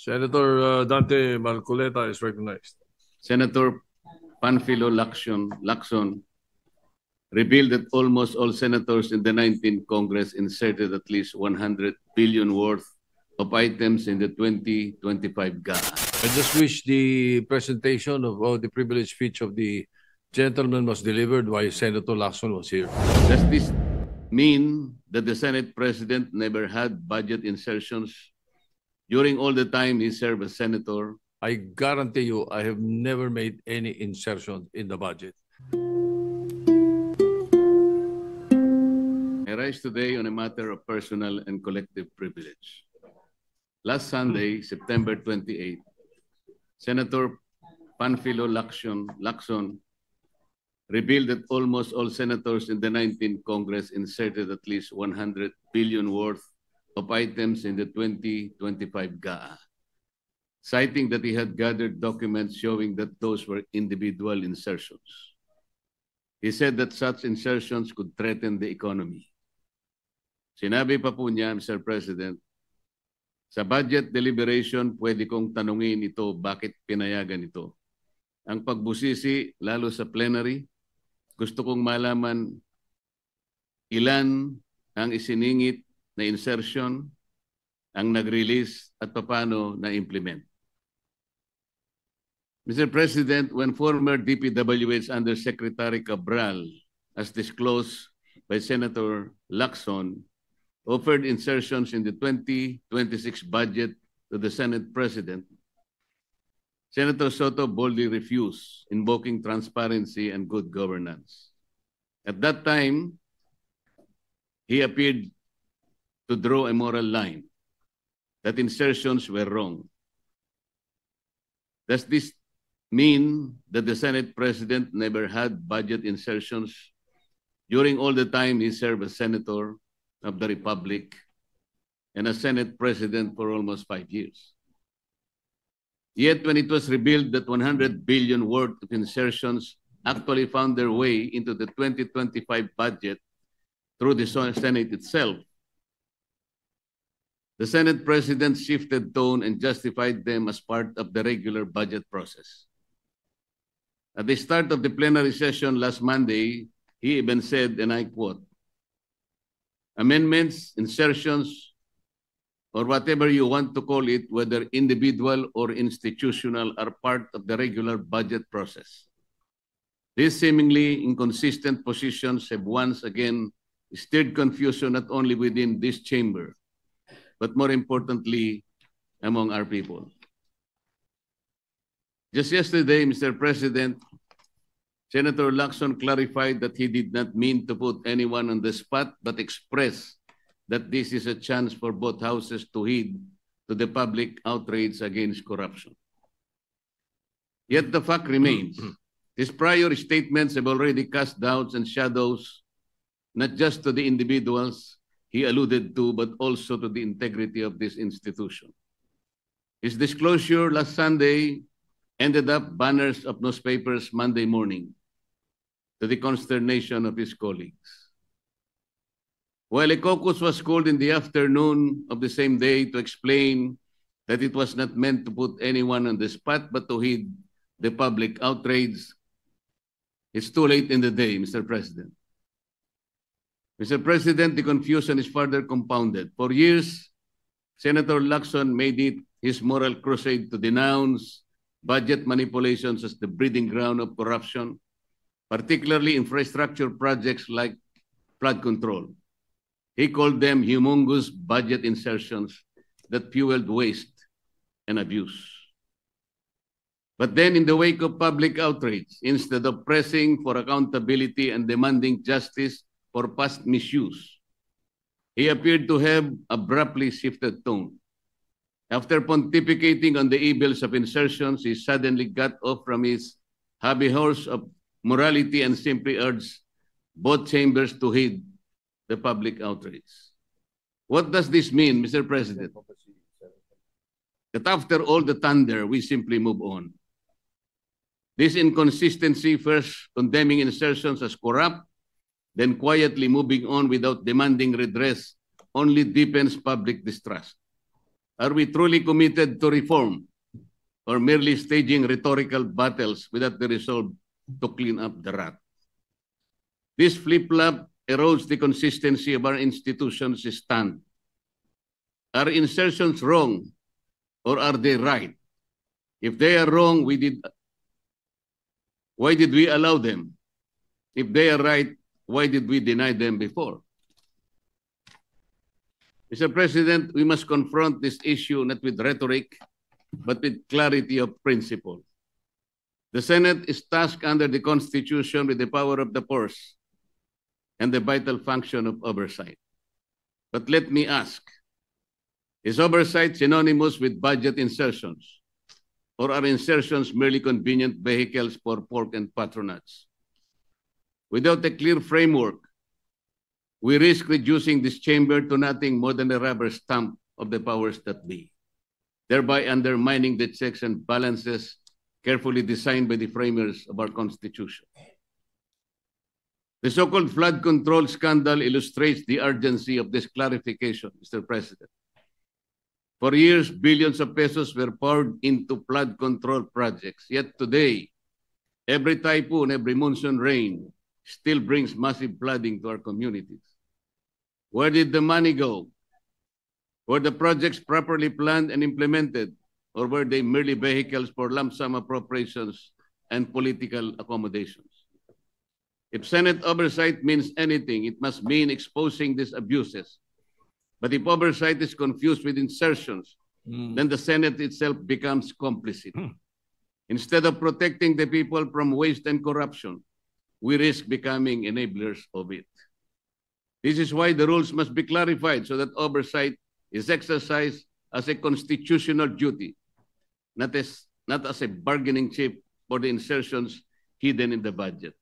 Senator Dante Marcoleta is recognized. Senator Panfilo Lacson revealed that almost all senators in the 19th Congress inserted at least 100 billion worth of items in the 2025 GAA. I just wish the presentation of the privileged speech of the gentleman was delivered while Senator Lacson was here. Does this mean that the Senate President never had budget insertions during all the time he served as senator? I guarantee you, I have never made any insertion in the budget. I rise today on a matter of personal and collective privilege. Last Sunday, September 28, Senator Panfilo Lacson revealed that almost all senators in the 19th Congress inserted at least 100 billion worth of items in the 2025 GAA, citing that he had gathered documents showing that those were individual insertions. He said that such insertions could threaten the economy. Sinabi pa po niya, Mr. President, sa budget deliberation, pwede kong tanungin ito bakit pinayagan ito. Ang pagbusisi, lalo sa plenary, gusto kong malaman ilan ang isiningit na insertion, ang nag-release at paano na-implement. Mr. President, when former DPWH Undersecretary Cabral, as disclosed by Senator Lacson, offered insertions in the 2026 budget to the Senate President, Senator Soto boldly refused, invoking transparency and good governance. At that time, he appeared to draw a moral line that insertions were wrong. Does this mean that the Senate President never had budget insertions during all the time he served as Senator of the Republic and as Senate President for almost 5 years? Yet when it was revealed that 100 billion worth of insertions actually found their way into the 2025 budget through the Senate itself, the Senate President shifted tone and justified them as part of the regular budget process. At the start of the plenary session last Monday, he even said, and I quote, "Amendments, insertions, or whatever you want to call it, whether individual or institutional, are part of the regular budget process. These seemingly inconsistent positions have once again stirred confusion not only within this chamber, but more importantly, among our people." Just yesterday, Mr. President, Senator Lacson clarified that he did not mean to put anyone on the spot, but expressed that this is a chance for both houses to heed to the public outrage against corruption. Yet the fact remains, his prior statements have already cast doubts and shadows, not just to the individuals he alluded to, but also to the integrity of this institution. His disclosure last Sunday ended up banners of newspapers Monday morning, to the consternation of his colleagues. While a caucus was called in the afternoon of the same day to explain that it was not meant to put anyone on the spot, but to heed the public outrage, it's too late in the day, Mr. President. Mr. President, the confusion is further compounded. For years, Senator Lacson made it his moral crusade to denounce budget manipulations as the breeding ground of corruption, particularly infrastructure projects like flood control. He called them humongous budget insertions that fueled waste and abuse. But then in the wake of public outrage, instead of pressing for accountability and demanding justice for past misuse, he appeared to have abruptly shifted tone. After pontificating on the evils of insertions, he suddenly got off from his hobby horse of morality and simply urged both chambers to heed the public outrage. What does this mean, Mr. President? That after all the thunder, we simply move on. This inconsistency, first condemning insertions as corrupt, then quietly moving on without demanding redress, only deepens public distrust. Are we truly committed to reform or merely staging rhetorical battles without the resolve to clean up the rat? This flip-flop erodes the consistency of our institutions' stand. Are insertions wrong or are they right? If they are wrong, why did we allow them? If they are right, why did we deny them before? Mr. President, we must confront this issue not with rhetoric, but with clarity of principle. The Senate is tasked under the Constitution with the power of the purse and the vital function of oversight. But let me ask, is oversight synonymous with budget insertions? Or are insertions merely convenient vehicles for pork and patronage? Without a clear framework, we risk reducing this chamber to nothing more than a rubber stamp of the powers that be, thereby undermining the checks and balances carefully designed by the framers of our Constitution. The so-called flood control scandal illustrates the urgency of this clarification, Mr. President. For years, billions of pesos were poured into flood control projects. Yet today, every typhoon, every monsoon rain still brings massive flooding to our communities. Where did the money go? Were the projects properly planned and implemented, or were they merely vehicles for lump sum appropriations and political accommodations? If Senate oversight means anything, it must mean exposing these abuses. But if oversight is confused with insertions, then the Senate itself becomes complicit. Instead of protecting the people from waste and corruption, we risk becoming enablers of it. This is why the rules must be clarified so that oversight is exercised as a constitutional duty, not as a bargaining chip for the insertions hidden in the budget.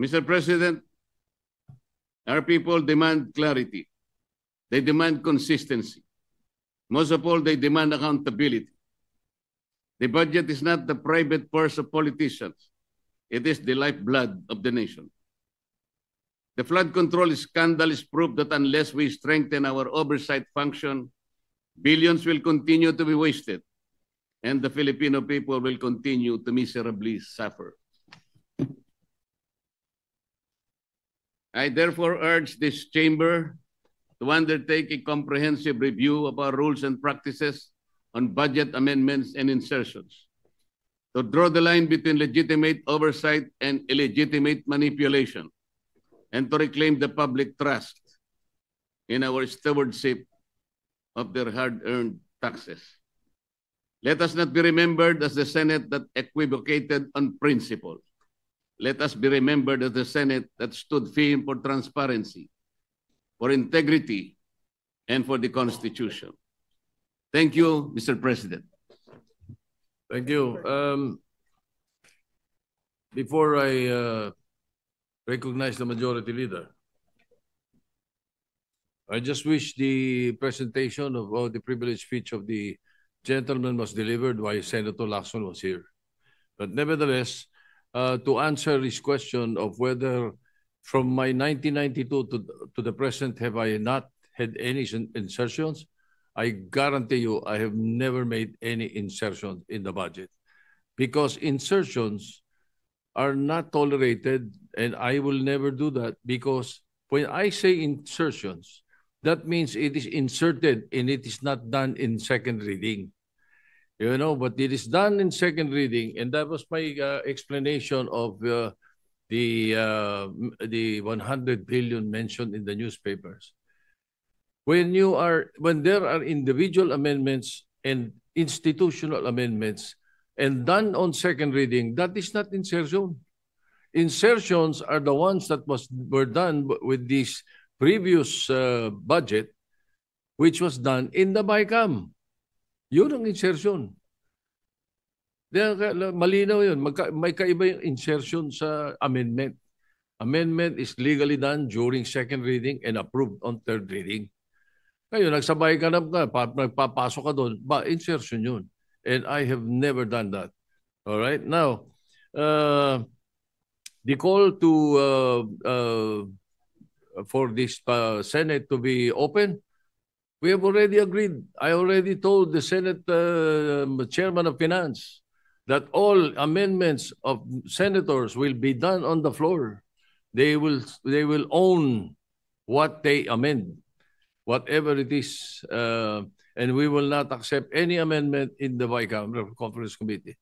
Mr. President, our people demand clarity. They demand consistency. Most of all, they demand accountability. The budget is not the private purse of politicians. It is the lifeblood of the nation. The flood control scandal is proof that unless we strengthen our oversight function, billions will continue to be wasted, and the Filipino people will continue to miserably suffer. I therefore urge this chamber to undertake a comprehensive review of our rules and practices on budget amendments and insertions, to draw the line between legitimate oversight and illegitimate manipulation, and to reclaim the public trust in our stewardship of their hard-earned taxes. Let us not be remembered as the Senate that equivocated on principle. Let us be remembered as the Senate that stood firm for transparency, for integrity, and for the Constitution. Thank you, Mr. President. Thank you. Before I recognize the Majority Leader, I just wish the presentation of the privileged speech of the gentleman was delivered while Senator Lacson was here. But nevertheless, to answer his question of whether from my 1992 to the present have I not had any insertions, I guarantee you I have never made any insertions in the budget, because insertions are not tolerated, and I will never do that, because when I say insertions, that means it is inserted and it is not done in second reading. You know, but it is done in second reading, and that was my explanation of the 100 billion mentioned in the newspapers. When there are individual amendments and institutional amendments and done on second reading, that is not insertion. Insertions are the ones that were done with this previous budget, which was done in the BICAM. Yun ang insertion. Malinaw yun. May kaiba yung insertion sa amendment. Amendment is legally done during second reading and approved on third reading. Ngayon, nagsabay ka na, nagpapasok ka doon, insertion yun. And I have never done that. All right? Now, the call to for this Senate to be open. We have already agreed. I already told the Senate Chairman of Finance that all amendments of senators will be done on the floor. They will own what they amend, whatever it is, and we will not accept any amendment in the bicameral conference committee,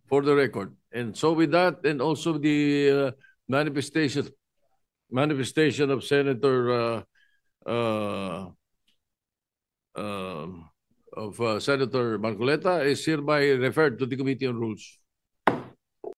for the record. And so with that, and also the manifestation of Senator Senator Marcoleta is hereby referred to the Committee on Rules.